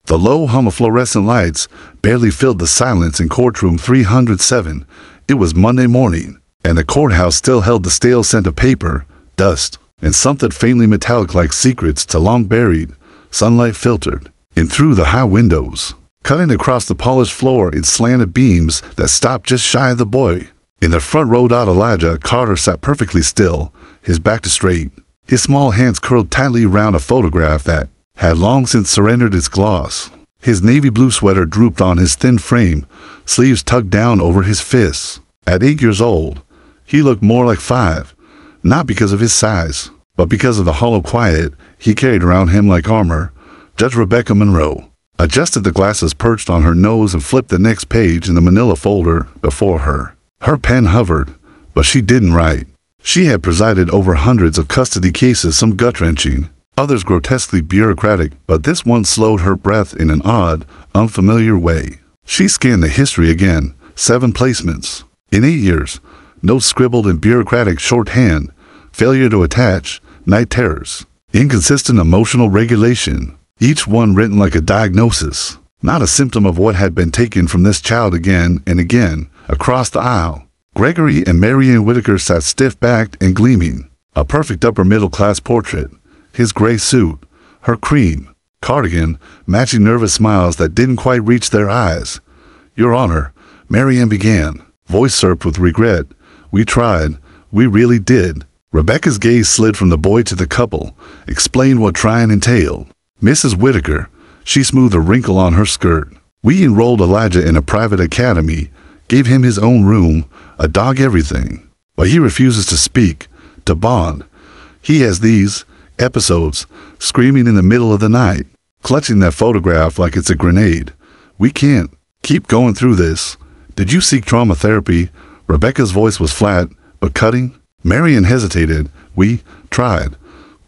The low hum of fluorescent lights barely filled the silence in courtroom 307. It was Monday morning, and the courthouse still held the stale scent of paper, dust, and something faintly metallic like secrets to long buried. Sunlight filtered in through the high windows, cutting across the polished floor in slanted beams that stopped just shy of the boy. In the front row, Elijah Carter sat perfectly still, his back to straight, his small hands curled tightly around a photograph that had long since surrendered its gloss. His navy blue sweater drooped on his thin frame, sleeves tucked down over his fists. At 8 years old, he looked more like 5, not because of his size, but because of the hollow quiet he carried around him like armor. Judge Rebecca Monroe adjusted the glasses perched on her nose and flipped the next page in the manila folder before her. Her pen hovered, but she didn't write. She had presided over hundreds of custody cases, some gut-wrenching, others grotesquely bureaucratic, but this one slowed her breath in an odd, unfamiliar way. She scanned the history again, 7 placements. In 8 years, notes scribbled in bureaucratic shorthand, failure to attach, night terrors, inconsistent emotional regulation, each one written like a diagnosis, not a symptom of what had been taken from this child again and again. Across the aisle, Gregory and Marian Whitaker sat stiff-backed and gleaming, a perfect upper-middle-class portrait. His gray suit, her cream cardigan, matching nervous smiles that didn't quite reach their eyes. "Your Honor," Marian began, voice surfed with regret. "We tried. We really did." Rebecca's gaze slid from the boy to the couple, explained what trying entailed. Mrs. Whitaker, she smoothed a wrinkle on her skirt. "We enrolled Elijah in a private academy, gave him his own room, a dog, everything. But he refuses to speak, to bond. He has these episodes, screaming in the middle of the night, clutching that photograph like it's a grenade. We can't keep going through this. Did you seek trauma therapy?" Rebecca's voice was flat, but cutting. Marian hesitated. "We tried,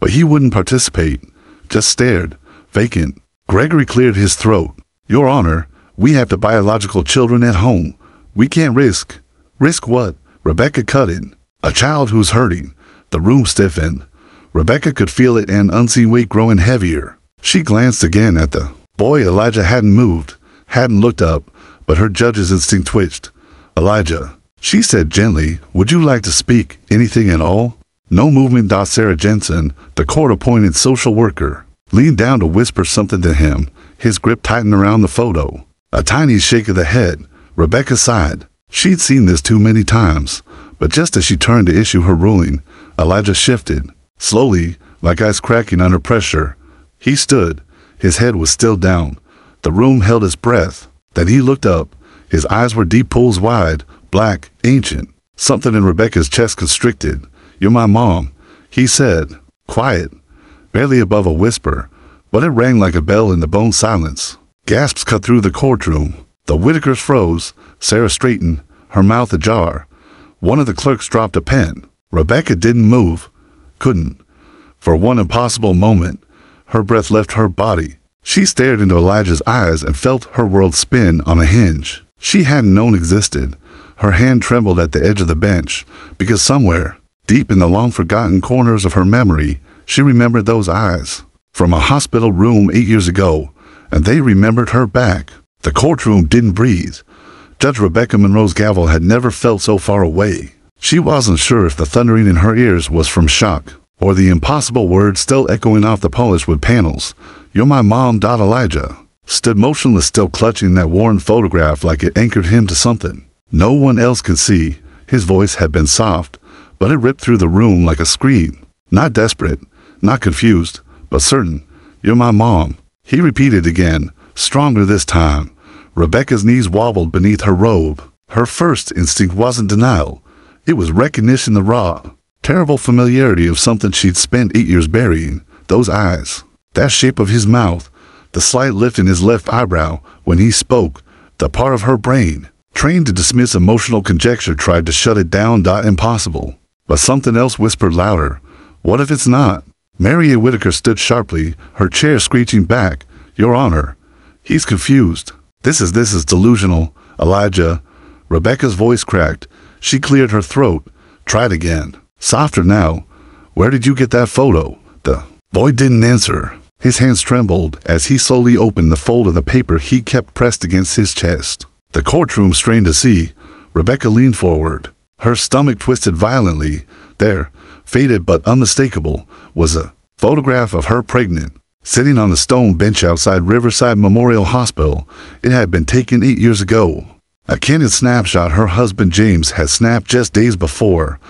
but he wouldn't participate, just stared, vacant." Gregory cleared his throat. "Your Honor, we have the biological children at home. We can't risk." "Risk what?" Rebecca cut in. "A child who's hurting." The room stiffened. Rebecca could feel it, an unseen weight growing heavier. She glanced again at the boy. Elijah hadn't moved, hadn't looked up, but her judge's instinct twitched. "Elijah," she said gently, "would you like to speak? Anything at all?" No movement. Sarah Jensen, the court-appointed social worker, leaned down to whisper something to him, his grip tightened around the photo. A tiny shake of the head. Rebecca sighed. She'd seen this too many times, but just as she turned to issue her ruling, Elijah shifted. Slowly, like ice cracking under pressure. He stood. His head was still down. The room held its breath. Then he looked up. His eyes were deep pools wide, black, ancient. Something in Rebecca's chest constricted. "You're my mom," he said, quiet, barely above a whisper, but it rang like a bell in the bone silence. Gasps cut through the courtroom. The Whitakers froze. Sarah straightened, her mouth ajar. One of the clerks dropped a pen. Rebecca didn't move. Couldn't. For one impossible moment, her breath left her body. She stared into Elijah's eyes and felt her world spin on a hinge she hadn't known existed. Her hand trembled at the edge of the bench, because somewhere, deep in the long-forgotten corners of her memory, she remembered those eyes. From a hospital room 8 years ago, and they remembered her back. The courtroom didn't breathe. Judge Rebecca Monroe's gavel had never felt so far away. She wasn't sure if the thundering in her ears was from shock, or the impossible words still echoing off the polished wood panels. "You're my mom." Elijah stood motionless, still clutching that worn photograph like it anchored him to something no one else could see. His voice had been soft, but it ripped through the room like a scream. Not desperate, not confused, but certain. "You're my mom," he repeated again, stronger this time. Rebecca's knees wobbled beneath her robe. Her first instinct wasn't denial. It was recognition, the raw, terrible familiarity of something she'd spent 8 years burying. Those eyes, that shape of his mouth, the slight lift in his left eyebrow when he spoke. The part of her brain, trained to dismiss emotional conjecture, tried to shut it down. Impossible. But something else whispered louder. "What if it's not?" Marian Whitaker stood sharply, her chair screeching back. "Your Honor." He's confused. This is delusional, Elijah." Rebecca's voice cracked. She cleared her throat. Tried again. Softer now. "Where did you get that photo?" The boy didn't answer. His hands trembled as he slowly opened the fold of the paper he kept pressed against his chest. The courtroom strained to see. Rebecca leaned forward. Her stomach twisted violently. There, faded but unmistakable, was a photograph of her pregnant, sitting on the stone bench outside Riverside Memorial Hospital. It had been taken 8 years ago. A candid snapshot her husband James had snapped just days before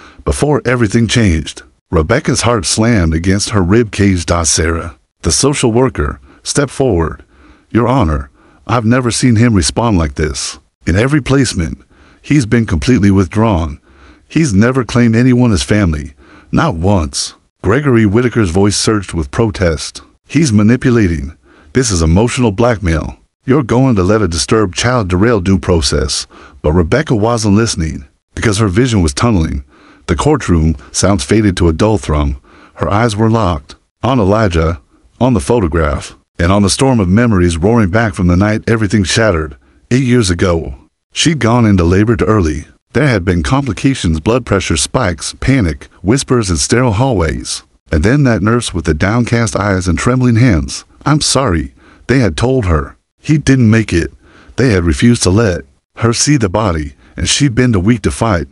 everything changed. Rebecca's heart slammed against her rib cage. Sarah, the social worker, stepped forward. Your Honor, I've never seen him respond like this. In every placement, he's been completely withdrawn. He's never claimed anyone as family. Not once. Gregory Whitaker's voice surged with protest. He's manipulating. This is emotional blackmail. You're going to let a disturbed child derail due process. But Rebecca wasn't listening, because her vision was tunneling. The courtroom sounds faded to a dull thrum. Her eyes were locked. On Elijah, on the photograph, and on the storm of memories roaring back from the night everything shattered. 8 years ago. She'd gone into labor too early. There had been complications, blood pressure spikes, panic, whispers in sterile hallways. And then that nurse with the downcast eyes and trembling hands. I'm sorry, they had told her. He didn't make it. They had refused to let her see the body, and she'd been too weak to fight,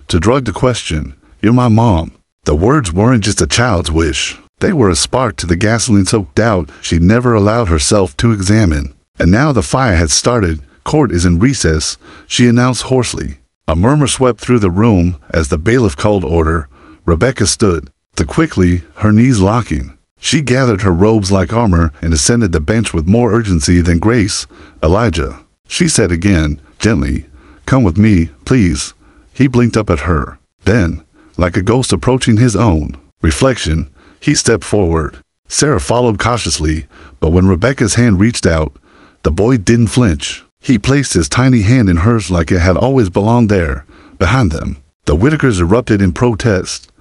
to drug to question. You're my mom. The words weren't just a child's wish. They were a spark to the gasoline-soaked doubt she'd never allowed herself to examine. And now the fire had started. Court is in recess, she announced hoarsely. A murmur swept through the room as the bailiff called order. Rebecca stood, too quickly, her knees locking. She gathered her robes like armor and ascended the bench with more urgency than grace. Elijah, she said again, gently, come with me, please. He blinked up at her. Then, like a ghost approaching his own reflection, he stepped forward. Sarah followed cautiously, but when Rebecca's hand reached out, the boy didn't flinch. He placed his tiny hand in hers like it had always belonged there, behind them. The Whitakers erupted in protest.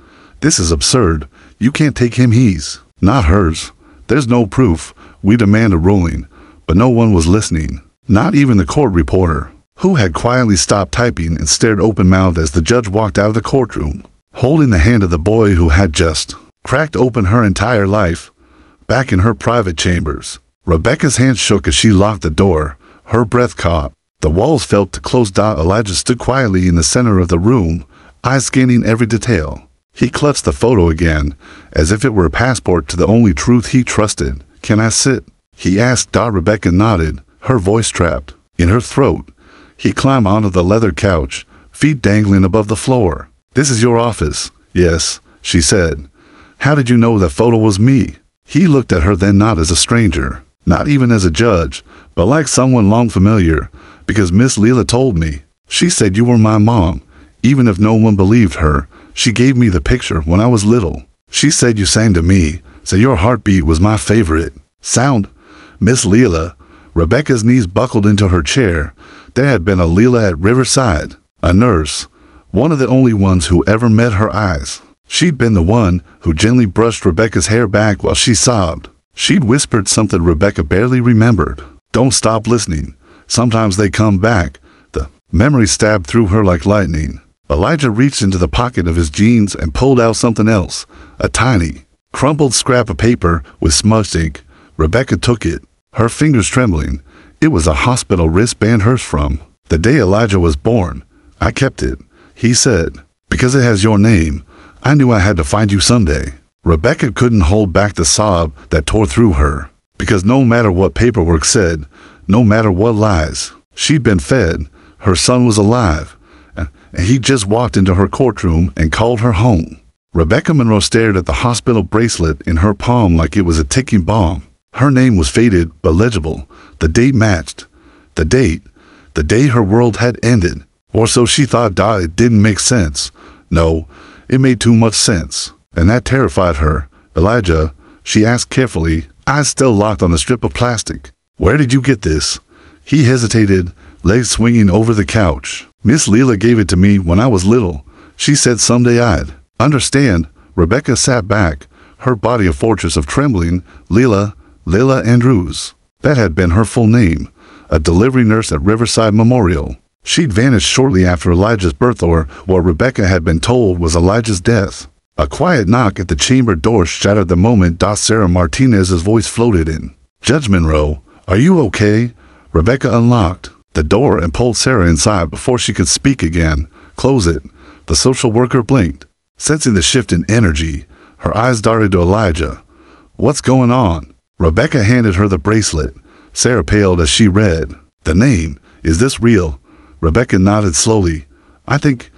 This is absurd. You can't take him. He's not hers. There's no proof. We demand a ruling. But no one was listening. Not even the court reporter, who had quietly stopped typing and stared open-mouthed as the judge walked out of the courtroom, holding the hand of the boy who had just cracked open her entire life, back in her private chambers. Rebecca's hand shook as she locked the door. Her breath caught. The walls felt too close. Elijah stood quietly in the center of the room, eyes scanning every detail. He clutched the photo again, as if it were a passport to the only truth he trusted. Can I sit? He asked. Rebecca nodded, her voice trapped in her throat. He climbed onto the leather couch, feet dangling above the floor. This is your office. Yes, she said. How did you know that photo was me? He looked at her, then not as a stranger, not even as a judge, but like someone long familiar, because Miss Leela told me. She said you were my mom, even if no one believed her. She gave me the picture when I was little. She said you sang to me, said your heartbeat was my favorite sound. Miss Leela. Rebecca's knees buckled into her chair. There had been a Leela at Riverside, a nurse, one of the only ones who ever met her eyes. She'd been the one who gently brushed Rebecca's hair back while she sobbed. She'd whispered something Rebecca barely remembered. Don't stop listening. Sometimes they come back. The memory stabbed through her like lightning. Elijah reached into the pocket of his jeans and pulled out something else, a tiny, crumpled scrap of paper with smudged ink. Rebecca took it, her fingers trembling. It was a hospital wristband, hers from the day Elijah was born. I kept it, he said, because it has your name. I knew I had to find you someday. Rebecca couldn't hold back the sob that tore through her, because no matter what paperwork said, no matter what lies she'd been fed, her son was alive, and he just walked into her courtroom and called her home. Rebecca Monroe stared at the hospital bracelet in her palm like it was a ticking bomb. Her name was faded but legible. The date matched. The day her world had ended. Or so she thought. It didn't make sense. No, it made too much sense. And that terrified her. Elijah, she asked carefully, eyes still locked on the strip of plastic. Where did you get this? He hesitated, legs swinging over the couch. Miss Leela gave it to me when I was little. She said someday I'd understand. Rebecca sat back, her body a fortress of trembling. Leela Andrews. That had been her full name. A delivery nurse at Riverside Memorial. She'd vanished shortly after Elijah's birth, or what Rebecca had been told was Elijah's death. A quiet knock at the chamber door shattered the moment. Sarah Martinez's voice floated in. Judge Monroe, are you okay? Rebecca unlocked the door and pulled Sarah inside before she could speak again. Close it. The social worker blinked. Sensing the shift in energy, her eyes darted to Elijah. What's going on? Rebecca handed her the bracelet. Sarah paled as she read. The name. Is this real? Rebecca nodded slowly. I think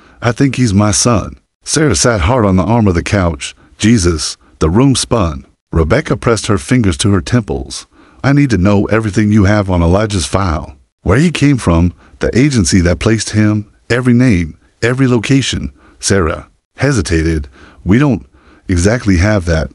he's my son. Sarah sat hard on the arm of the couch. Jesus. The room spun. Rebecca pressed her fingers to her temples. I need to know everything you have on Elijah's file. Where he came from, the agency that placed him, every name, every location. Sarah hesitated. We don't exactly have that.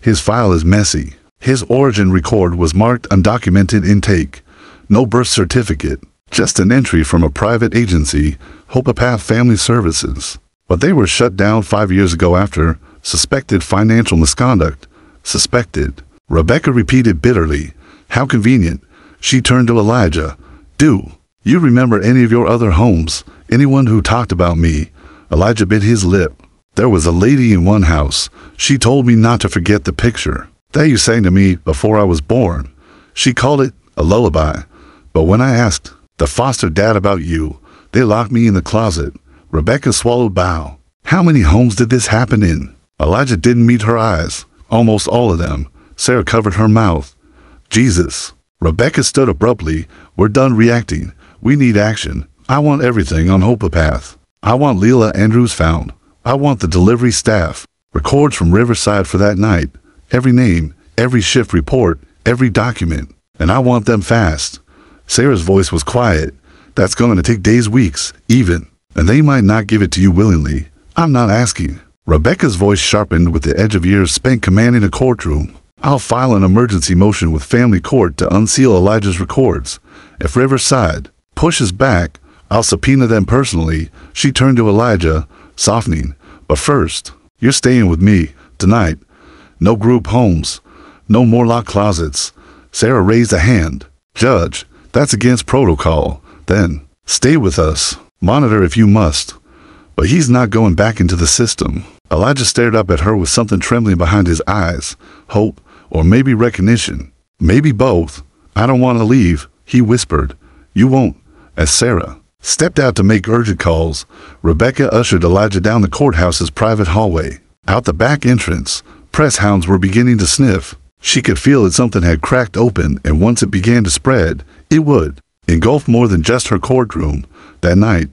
His file is messy. His origin record was marked undocumented intake. No birth certificate. Just an entry from a private agency, Hopapath Family Services. But they were shut down 5 years ago after suspected financial misconduct. Suspected. Rebecca repeated bitterly. How convenient. She turned to Elijah. Do you remember any of your other homes? Anyone who talked about me? Elijah bit his lip. There was a lady in one house. She told me not to forget the picture that you sang to me before I was born. She called it a lullaby. But when I asked the foster dad about you, they locked me in the closet. Rebecca swallowed bow. How many homes did this happen in? Elijah didn't meet her eyes. Almost all of them. Sarah covered her mouth. Jesus. Rebecca stood abruptly. We're done reacting. We need action. I want everything on Hopapath. I want Leela Andrews found. I want the delivery staff. Records from Riverside for that night. Every name, every shift report, every document. And I want them fast. Sarah's voice was quiet. That's going to take days, weeks, even. And they might not give it to you willingly. I'm not asking. Rebecca's voice sharpened with the edge of years spent commanding a courtroom. I'll file an emergency motion with family court to unseal Elijah's records. If Riverside pushes back, I'll subpoena them personally. She turned to Elijah, softening. But first, you're staying with me tonight. No group homes. No more locked closets. Sarah raised a hand. Judge, that's against protocol. Then, stay with us. Monitor if you must. But he's not going back into the system. Elijah stared up at her with something trembling behind his eyes. Hope, or maybe recognition. Maybe both. I don't want to leave, he whispered. You won't. As Sarah stepped out to make urgent calls, Rebecca ushered Elijah down the courthouse's private hallway. Out the back entrance, press hounds were beginning to sniff. She could feel that something had cracked open, and once it began to spread, it would engulf more than just her courtroom. That night,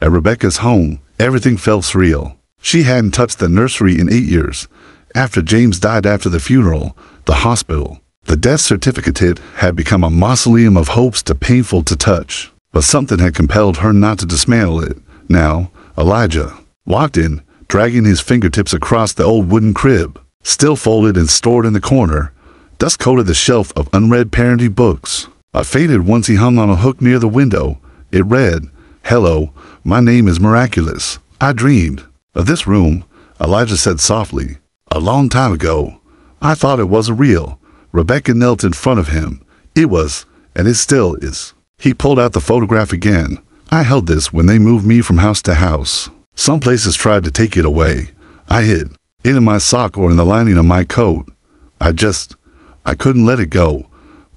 at Rebecca's home, everything felt surreal. She hadn't touched the nursery in 8 years. After James died after the funeral, the hospital, the death certificate had become a mausoleum of hopes too painful to touch. But something had compelled her not to dismantle it. Now, Elijah walked in, dragging his fingertips across the old wooden crib, still folded and stored in the corner. Dust coated the shelf of unread parenting books. A faded onesie he hung on a hook near the window. It read, Hello, my name is Miraculous. I dreamed of this room, Elijah said softly. A long time ago. I thought it wasn't real. Rebecca knelt in front of him. It was, and it still is. He pulled out the photograph again. I held this when they moved me from house to house. Some places tried to take it away. I hid it in my sock or in the lining of my coat. I couldn't let it go.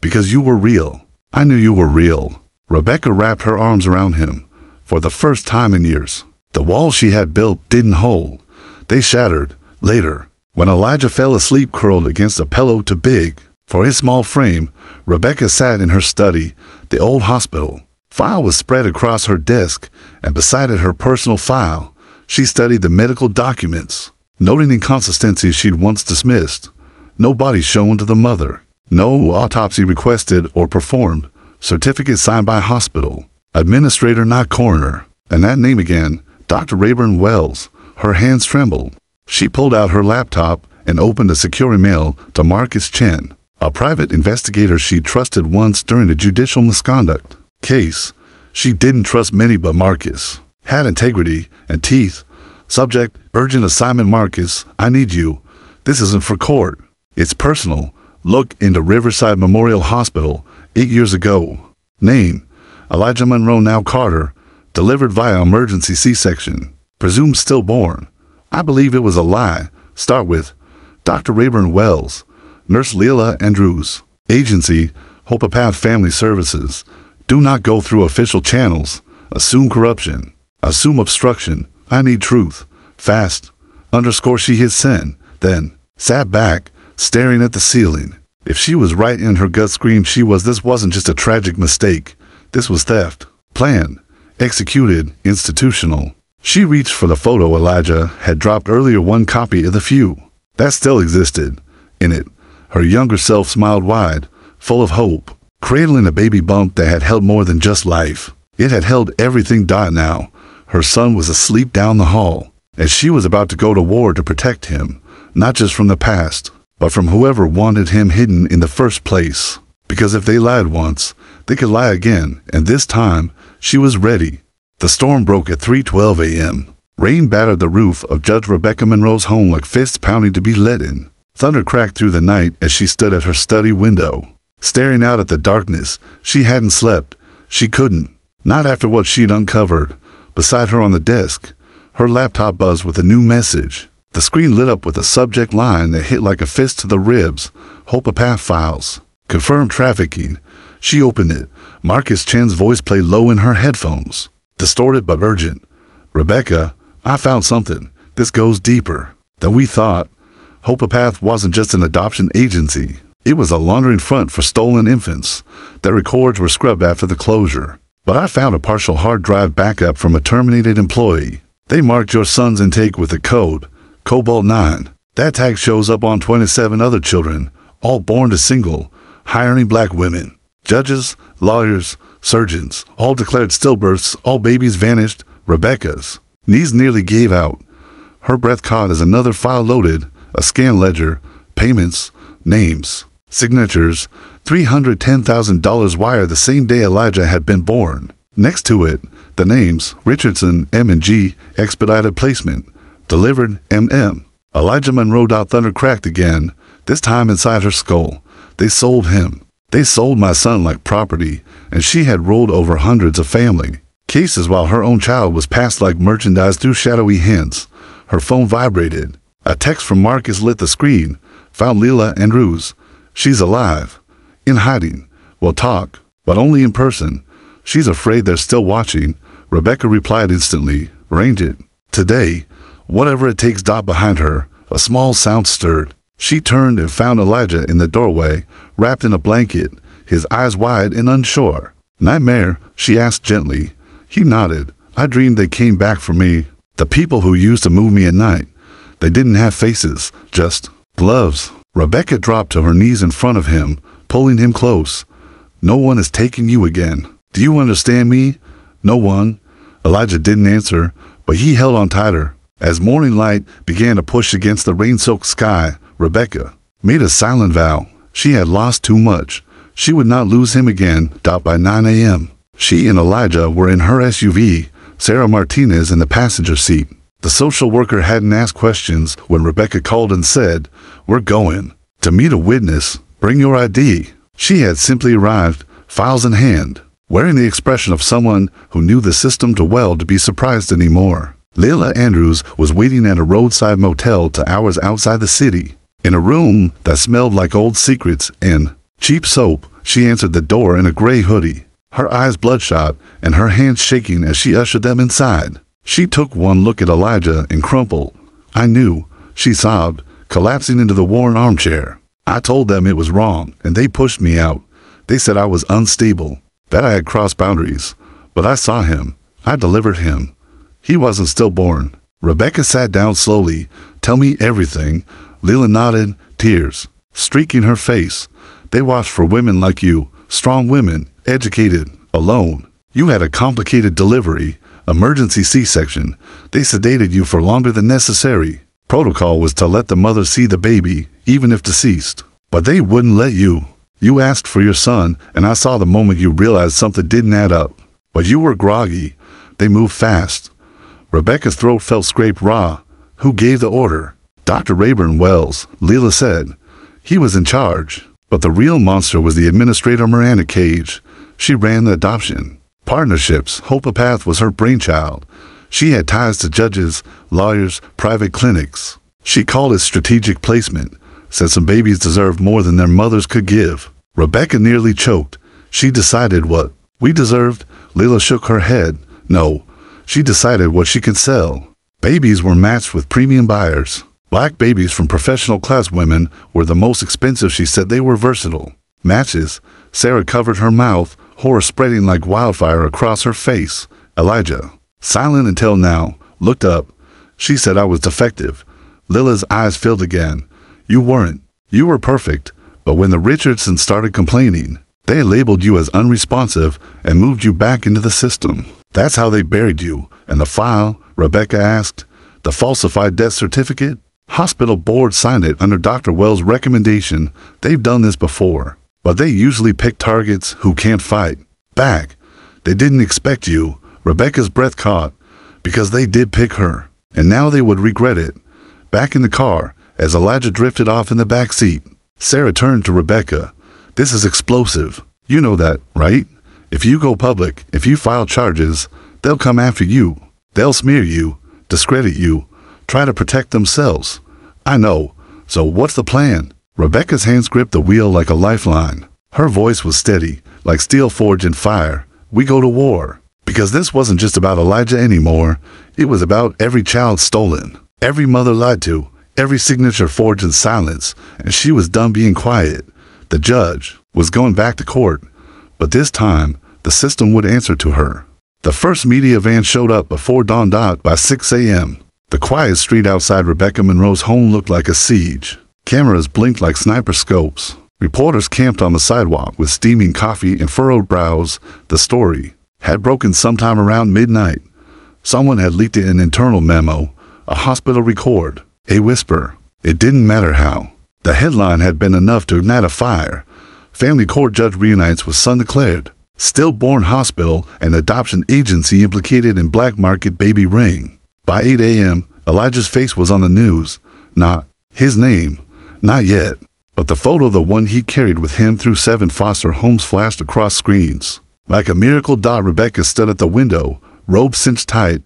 Because you were real. I knew you were real. Rebecca wrapped her arms around him. For the first time in years, the walls she had built didn't hold. They shattered. Later, when Elijah fell asleep curled against a pillow too big for his small frame, Rebecca sat in her study, the old hospital. File was spread across her desk, and beside it her personal file. She studied the medical documents, noting inconsistencies she'd once dismissed. No body shown to the mother. No autopsy requested or performed. Certificate signed by hospital. Administrator not coroner. And that name again, Dr. Rayburn Wells. Her hands trembled. She pulled out her laptop and opened a secure email to Marcus Chen, a private investigator she trusted once during the judicial misconduct case. She didn't trust many but Marcus. Had integrity and teeth. Subject, urgent assignment Marcus, I need you. This isn't for court. It's personal. Look into Riverside Memorial Hospital 8 years ago. Name, Elijah Monroe now Carter. Delivered via emergency C-section. Presumed stillborn. I believe it was a lie, Start with Dr. Rayburn Wells, Nurse Leila Andrews, Agency, Hopopath Family Services. Do not go through official channels. Assume corruption. Assume obstruction. I need truth. Fast. Underscore she hit send. Then sat back, staring at the ceiling. If she was right and her gut screamed this wasn't just a tragic mistake. This was theft. Planned. Executed. Institutional. She reached for the photo Elijah had dropped earlier, one copy of the few that still existed. In it, her younger self smiled wide, full of hope, cradling a baby bump that had held more than just life. It had held everything. Now, her son was asleep down the hall, as she was about to go to war to protect him, not just from the past, but from whoever wanted him hidden in the first place. Because if they lied once, they could lie again, and this time, she was ready. The storm broke at 3:12 a.m. Rain battered the roof of Judge Rebecca Monroe's home like fists pounding to be let in. Thunder cracked through the night as she stood at her study window, staring out at the darkness. She hadn't slept. She couldn't. Not after what she'd uncovered. Beside her on the desk, her laptop buzzed with a new message. The screen lit up with a subject line that hit like a fist to the ribs. Hopopath files. Confirmed trafficking. She opened it. Marcus Chen's voice played low in her headphones. Distorted but urgent. Rebecca, I found something. This goes deeper than we thought. Hopopath wasn't just an adoption agency. It was a laundering front for stolen infants. Their records were scrubbed after the closure. But I found a partial hard drive backup from a terminated employee. They marked your son's intake with the code Cobalt 9. That tag shows up on 27 other children, all born to single, hiring black women. Judges, lawyers, surgeons, all declared stillbirths. All babies vanished. Rebecca's knees nearly gave out. Her breath caught as another file loaded, a scan ledger, payments, names, signatures, $310,000 wired the same day Elijah had been born. Next to it, the names, Richardson, M&G, expedited placement, delivered, MM. Elijah Monroe. Thunder cracked again, this time inside her skull. They sold him. They sold my son like property, and she had rolled over hundreds of family cases while her own child was passed like merchandise through shadowy hands. Her phone vibrated. A text from Marcus lit the screen. Found Leila Andrews. She's alive. In hiding. We'll talk, but only in person. She's afraid they're still watching. Rebecca replied instantly. Arrange it. Today. Whatever it takes. Behind her, a small sound stirred. She turned and found Elijah in the doorway, wrapped in a blanket, his eyes wide and unsure. Nightmare? She asked gently. He nodded. I dreamed they came back for me. The people who used to move me at night. They didn't have faces, just gloves. Rebecca dropped to her knees in front of him, pulling him close. No one is taking you again. Do you understand me? No one. Elijah didn't answer, but he held on tighter. As morning light began to push against the rain-soaked sky, Rebecca made a silent vow. She had lost too much. She would not lose him again. By 9 a.m. She and Elijah were in her SUV, Sarah Martinez in the passenger seat. The social worker hadn't asked questions when Rebecca called and said, We're going to meet a witness. Bring your ID. She had simply arrived, files in hand, wearing the expression of someone who knew the system too well to be surprised anymore. Leila Andrews was waiting at a roadside motel 2 hours outside the city. In a room that smelled like old secrets and cheap soap, she answered the door in a gray hoodie, her eyes bloodshot and her hands shaking as she ushered them inside. She took one look at Elijah and crumpled. I knew, she sobbed, collapsing into the worn armchair. I told them it was wrong, and they pushed me out. They said I was unstable, that I had crossed boundaries. But I saw him. I delivered him. He wasn't stillborn. Rebecca sat down slowly. Tell me everything. Leila nodded, tears streaking her face. They watched for women like you, strong women, educated, alone. You had a complicated delivery, emergency C-section. They sedated you for longer than necessary. Protocol was to let the mother see the baby, even if deceased. But they wouldn't let you. You asked for your son, and I saw the moment you realized something didn't add up. But you were groggy. They moved fast. Rebecca's throat felt scraped raw. Who gave the order? Dr. Rayburn Wells, Leila said. He was in charge. But the real monster was the administrator Miranda Cage. She ran the adoption partnerships. Hopopath was her brainchild. She had ties to judges, lawyers, private clinics. She called it strategic placement, said some babies deserved more than their mothers could give. Rebecca nearly choked. She decided what we deserved? Lila shook her head. No, she decided what she could sell. Babies were matched with premium buyers. Black babies from professional class women were the most expensive. She said they were versatile. Matches. Sarah covered her mouth, horror spreading like wildfire across her face. Elijah, silent until now, looked up. She said I was defective. Lila's eyes filled again. You weren't. You were perfect. But when the Richardsons started complaining, they labeled you as unresponsive and moved you back into the system. That's how they buried you. And the file, Rebecca asked, the falsified death certificate? Hospital board signed it under Dr. Wells' recommendation. They've done this before. But they usually pick targets who can't fight back. They didn't expect you. Rebecca's breath caught, because they did pick her. And now they would regret it. Back in the car, as Elijah drifted off in the back seat, Sarah turned to Rebecca. This is explosive. You know that, right? If you go public, if you file charges, they'll come after you. They'll smear you, discredit you, try to protect themselves. I know. So what's the plan? Rebecca's hands gripped the wheel like a lifeline. Her voice was steady, like steel forged in fire. We go to war. Because this wasn't just about Elijah anymore. It was about every child stolen, every mother lied to, every signature forged in silence, and she was done being quiet. The judge was going back to court, but this time, the system would answer to her. The first media van showed up before dawn. By 6 a.m., the quiet street outside Rebecca Monroe's home looked like a siege. Cameras blinked like sniper scopes. Reporters camped on the sidewalk with steaming coffee and furrowed brows. The story had broken sometime around midnight. Someone had leaked an internal memo, a hospital record, a whisper. It didn't matter how. The headline had been enough to ignite a fire. Family court judge reunites with son declared. Stillborn hospital and adoption agency implicated in black market baby ring. By 8 a.m., Elijah's face was on the news. Not his name. Not yet. But the photo, the one he carried with him through 7 foster homes, flashed across screens. Like a miracle dot, Rebecca stood at the window, robe cinched tight,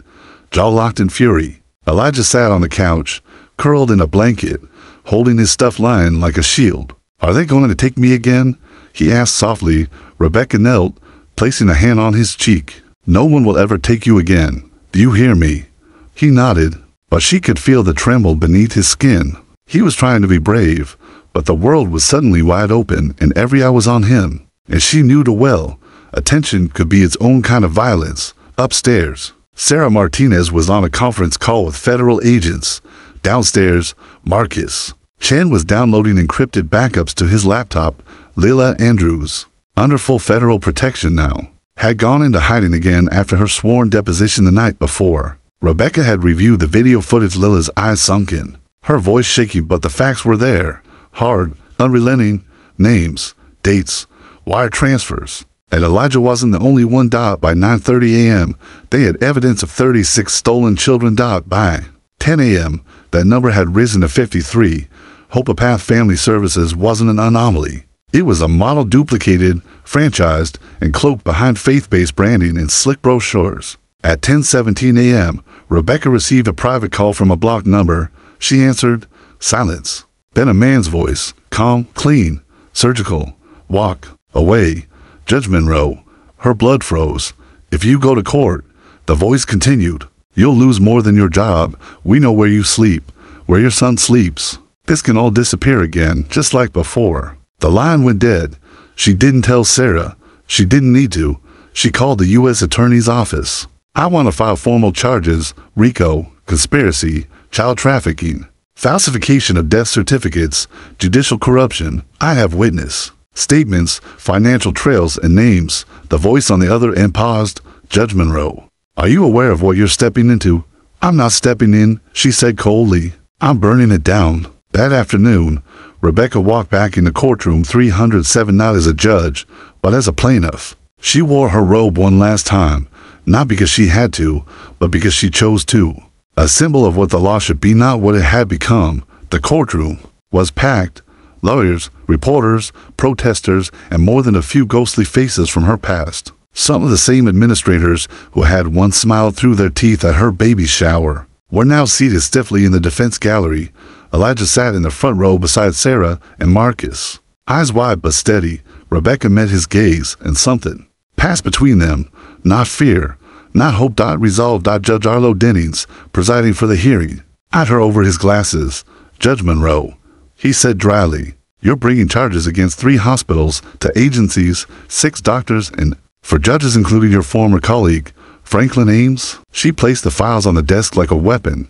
jaw locked in fury. Elijah sat on the couch, curled in a blanket, holding his stuffed lion like a shield. Are they going to take me again? He asked softly. Rebecca knelt, placing a hand on his cheek. No one will ever take you again. Do you hear me? He nodded, but she could feel the tremble beneath his skin. He was trying to be brave, but the world was suddenly wide open and every eye was on him. And she knew too well, attention could be its own kind of violence. Upstairs, Sarah Martinez was on a conference call with federal agents. Downstairs, Marcus Chen was downloading encrypted backups to his laptop. Lila Andrews, under full federal protection now, had gone into hiding again after her sworn deposition the night before. Rebecca had reviewed the video footage, Lila's eyes sunken, her voice shaky, but the facts were there. Hard, unrelenting, names, dates, wire transfers. And Elijah wasn't the only one. By 9:30 a.m., they had evidence of 36 stolen children. By 10 a.m., that number had risen to 53. Hope a Path Family Services wasn't an anomaly. It was a model duplicated, franchised, and cloaked behind faith-based branding and slick brochures. At 10:17 a.m., Rebecca received a private call from a blocked number. She answered. Silence. Then a man's voice, calm, clean, surgical. Walk away. Judge Monroe. Her blood froze. If you go to court, the voice continued, you'll lose more than your job. We know where you sleep, where your son sleeps. This can all disappear again, just like before. The line went dead. She didn't tell Sarah. She didn't need to. She called the U.S. Attorney's Office. I want to file formal charges, RICO, conspiracy, child trafficking, falsification of death certificates, judicial corruption. I have witness statements, financial trails, and names. The voice on the other end paused. Judge Monroe, are you aware of what you're stepping into? I'm not stepping in, she said coldly. I'm burning it down. That afternoon, Rebecca walked back into courtroom 307, not as a judge, but as a plaintiff. She wore her robe one last time, not because she had to, but because she chose to. A symbol of what the law should be, not what it had become. The courtroom was packed. Lawyers, reporters, protesters, and more than a few ghostly faces from her past. Some of the same administrators who had once smiled through their teeth at her baby shower. were now seated stiffly in the defense gallery. Elijah sat in the front row beside Sarah and Marcus. Eyes wide but steady, Rebecca met his gaze, and something passed between them. Not fear, not hope. Resolve. Judge Arlo Dennings, presiding for the hearing, eyed her over his glasses. Judge Monroe, he said dryly, you're bringing charges against 3 hospitals, 2 agencies, 6 doctors, and 4 judges, including your former colleague, Franklin Ames. She placed the files on the desk like a weapon.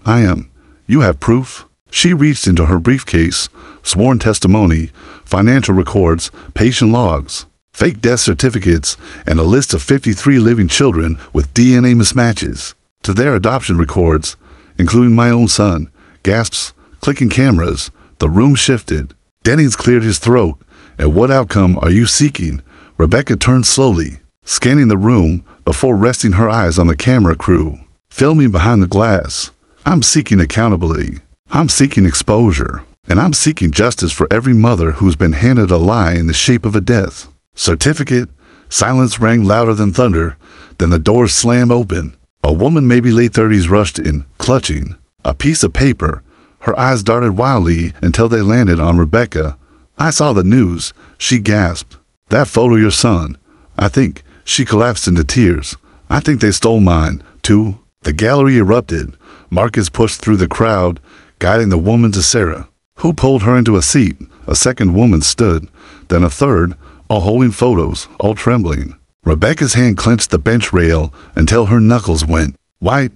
You have proof? She reached into her briefcase. Sworn testimony, financial records, patient logs, fake death certificates, and a list of 53 living children with DNA mismatches to their adoption records, including my own son. Gasps, clicking cameras. The room shifted. Dennings cleared his throat. And what outcome are you seeking? Rebecca turned slowly, scanning the room before resting her eyes on the camera crew, filming behind the glass. I'm seeking accountability. I'm seeking exposure. And I'm seeking justice for every mother who's been handed a lie in the shape of a death certificate. Silence rang louder than thunder. Then the doors slammed open. A woman, maybe late 30s, rushed in, clutching a piece of paper. Her eyes darted wildly until they landed on Rebecca. I saw the news, she gasped. That photo, your son. I think. She collapsed into tears. I think they stole mine, too. The gallery erupted. Marcus pushed through the crowd, guiding the woman to Sarah, who pulled her into a seat. A second woman stood, then a third, all holding photos, all trembling. Rebecca's hand clenched the bench rail until her knuckles went white.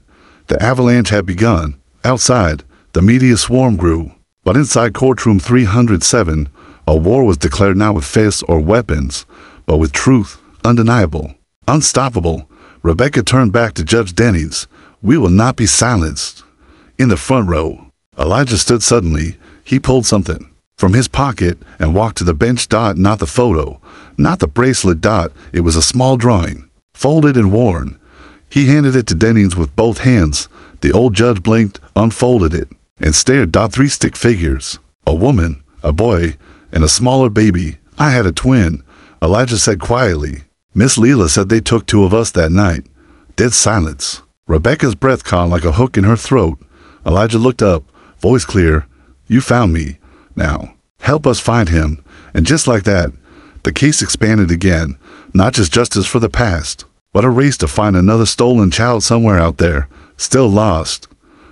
The avalanche had begun. Outside, the media swarm grew. But inside Courtroom 307, a war was declared, not with fists or weapons, but with truth, undeniable, unstoppable. Rebecca turned back to Judge Dennings. We will not be silenced. In the front row, Elijah stood suddenly. He pulled something from his pocket and walked to the bench. Not the photo, not the bracelet. It was a small drawing, folded and worn. He handed it to Dennings with both hands. The old judge blinked, unfolded it, and stared. 3 stick figures, a woman, a boy, and a smaller baby. I had a twin, Elijah said quietly. Miss Leela said they took 2 of us that night. Dead silence. Rebecca's breath caught like a hook in her throat. Elijah looked up, voice clear. You found me. Now, help us find him. And just like that, the case expanded again. Not just justice for the past, but a race to find another stolen child somewhere out there, still lost,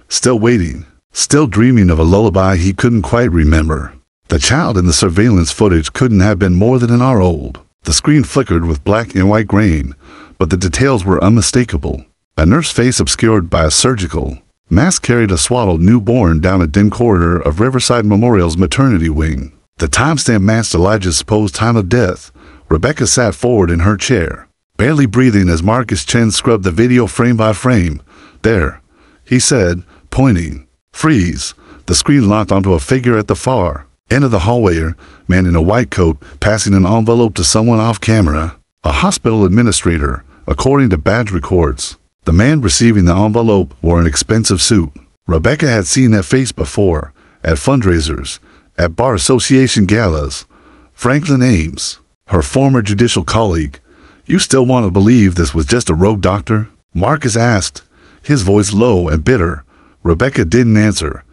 still waiting, still dreaming of a lullaby he couldn't quite remember. The child in the surveillance footage couldn't have been more than an hour old. The screen flickered with black and white grain, but the details were unmistakable. A nurse face obscured by a surgical mask carried a swaddled newborn down a dim corridor of Riverside Memorial's maternity wing. The timestamp matched Elijah's supposed time of death. Rebecca sat forward in her chair, barely breathing as Marcus Chen scrubbed the video frame by frame. There, he said, pointing. Freeze. The screen locked onto a figure at the far end of the hallway, a man in a white coat passing an envelope to someone off camera. A hospital administrator, according to badge records. The man receiving the envelope wore an expensive suit. Rebecca had seen that face before, at fundraisers, at bar association galas. Franklin Ames, her former judicial colleague. You still want to believe this was just a rogue doctor? Marcus asked, his voice low and bitter. Rebecca didn't answer,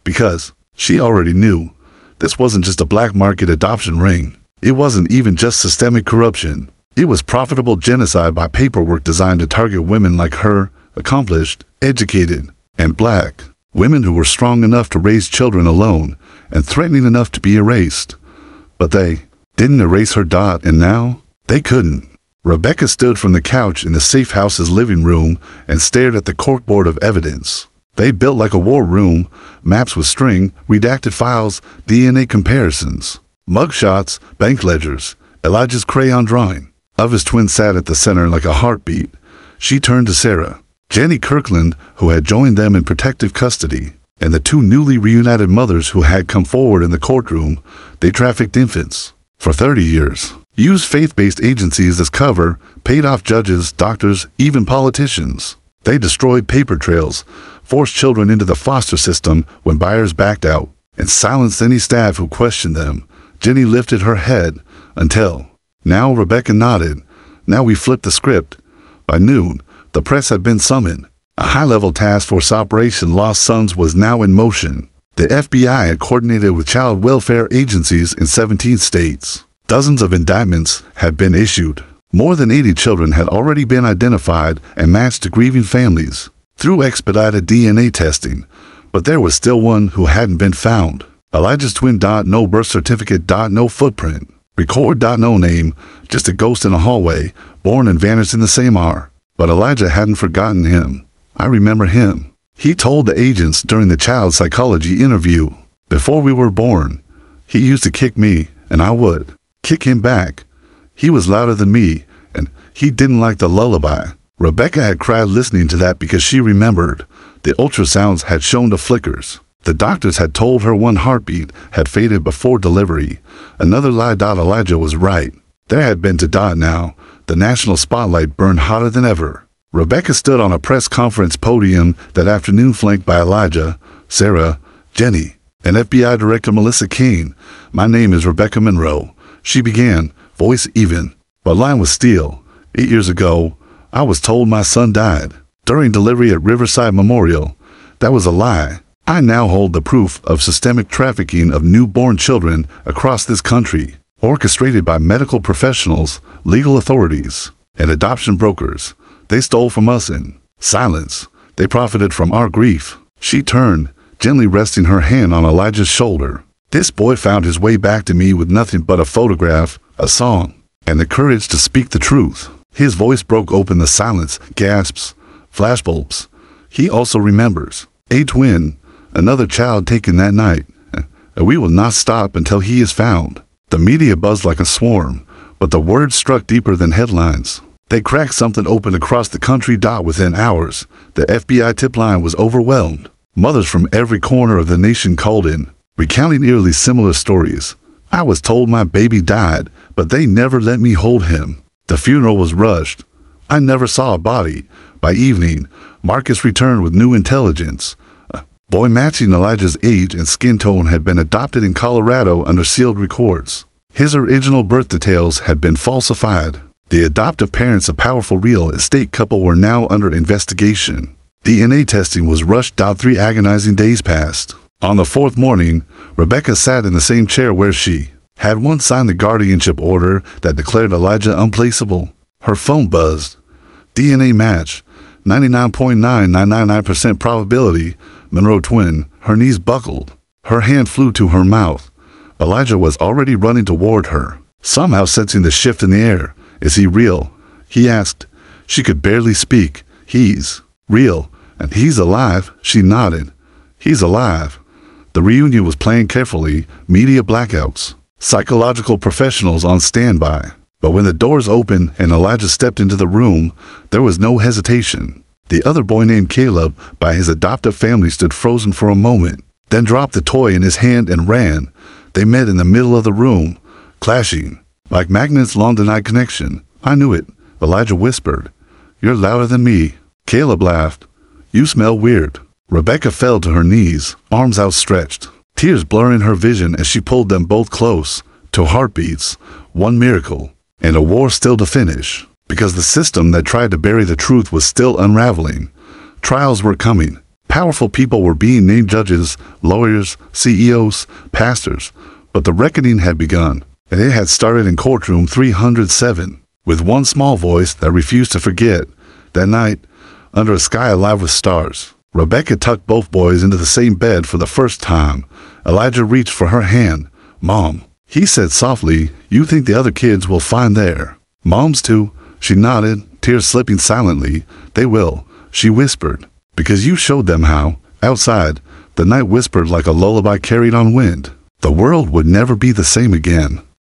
because she already knew. This wasn't just a black market adoption ring. It wasn't even just systemic corruption. It was profitable genocide by paperwork designed to target women like her, accomplished, educated, and black. Women who were strong enough to raise children alone and threatening enough to be erased. But they didn't erase her. And now, they couldn't. Rebecca stood from the couch in the safe house's living room and stared at the corkboard of evidence. They built like a war room, maps with string, redacted files, DNA comparisons, mugshots, bank ledgers, Elijah's crayon drawing of his twin sat at the center like a heartbeat. She turned to Sarah, Jenny Kirkland, who had joined them in protective custody, and the 2 newly reunited mothers who had come forward in the courtroom. They trafficked infants for 30 years, used faith-based agencies as cover, paid off judges, doctors, even politicians. They destroyed paper trails, forced children into the foster system when buyers backed out, and silenced any staff who questioned them. Jenny lifted her head until, now Rebecca nodded. Now we flipped the script. By noon, the press had been summoned. A high-level task force operation Lost Sons was now in motion. The FBI had coordinated with child welfare agencies in 17 states. Dozens of indictments had been issued. More than 80 children had already been identified and matched to grieving families through expedited DNA testing, but there was still one who hadn't been found. Elijah's twin. No birth certificate. No footprint. Record. No name, just a ghost in a hallway, born and vanished in the same hour. But Elijah hadn't forgotten him. I remember him. He told the agents during the child psychology interview. Before we were born, he used to kick me, and I would kick him back. He was louder than me, and he didn't like the lullaby. Rebecca had cried listening to that because she remembered. The ultrasounds had shown the flickers. The doctors had told her one heartbeat had faded before delivery. Another lie. Elijah was right. There had been to now. The national spotlight burned hotter than ever. Rebecca stood on a press conference podium that afternoon flanked by Elijah, Sarah, Jenny, and FBI Director Melissa Kane. "My name is Rebecca Monroe," she began, voice even, but line was steel. 8 years ago, I was told my son died during delivery at Riverside Memorial. That was a lie. I now hold the proof of systemic trafficking of newborn children across this country, orchestrated by medical professionals, legal authorities, and adoption brokers. They stole from us in silence. They profited from our grief. She turned, gently resting her hand on Elijah's shoulder. This boy found his way back to me with nothing but a photograph, a song, and the courage to speak the truth. His voice broke open the silence, gasps, flashbulbs. He also remembers. A twin, another child taken that night. We will not stop until he is found. The media buzzed like a swarm, but the words struck deeper than headlines. They cracked something open across the country. Within hours, the FBI tip line was overwhelmed. Mothers from every corner of the nation called in, recounting eerily similar stories. I was told my baby died, but they never let me hold him. The funeral was rushed. I never saw a body. By evening, Marcus returned with new intelligence. A boy matching Elijah's age and skin tone had been adopted in Colorado under sealed records. His original birth details had been falsified. The adoptive parents, a powerful real estate couple, were now under investigation. DNA testing was rushed. 3 agonizing days passed. On the 4th morning, Rebecca sat in the same chair where she had once signed the guardianship order that declared Elijah unplaceable. Her phone buzzed. DNA match. 99.9999% probability. Monroe twin. Her knees buckled. Her hand flew to her mouth. Elijah was already running toward her, somehow sensing the shift in the air. "Is he real?" he asked. She could barely speak. "He's real, and he's alive." She nodded. "He's alive." The reunion was planned carefully, media blackouts, psychological professionals on standby. But when the doors opened and Elijah stepped into the room, there was no hesitation. The other boy, named Caleb, by his adoptive family, stood frozen for a moment, then dropped the toy in his hand and ran. They met in the middle of the room, clashing like magnets. Long denied connection. "I knew it," Elijah whispered. "You're louder than me." Caleb laughed. "You smell weird." Rebecca fell to her knees, arms outstretched, tears blurring her vision as she pulled them both close to heartbeats. One miracle, and a war still to finish, because the system that tried to bury the truth was still unraveling. Trials were coming. Powerful people were being named judges, lawyers, CEOs, pastors, but the reckoning had begun, and it had started in Courtroom 307, with one small voice that refused to forget. That night, under a sky alive with stars, Rebecca tucked both boys into the same bed for the first time. Elijah reached for her hand. "Mom," he said softly, "you think the other kids will find their moms too?" She nodded, tears slipping silently. "They will," she whispered, "because you showed them how." Outside, the night whispered like a lullaby carried on wind. The world would never be the same again.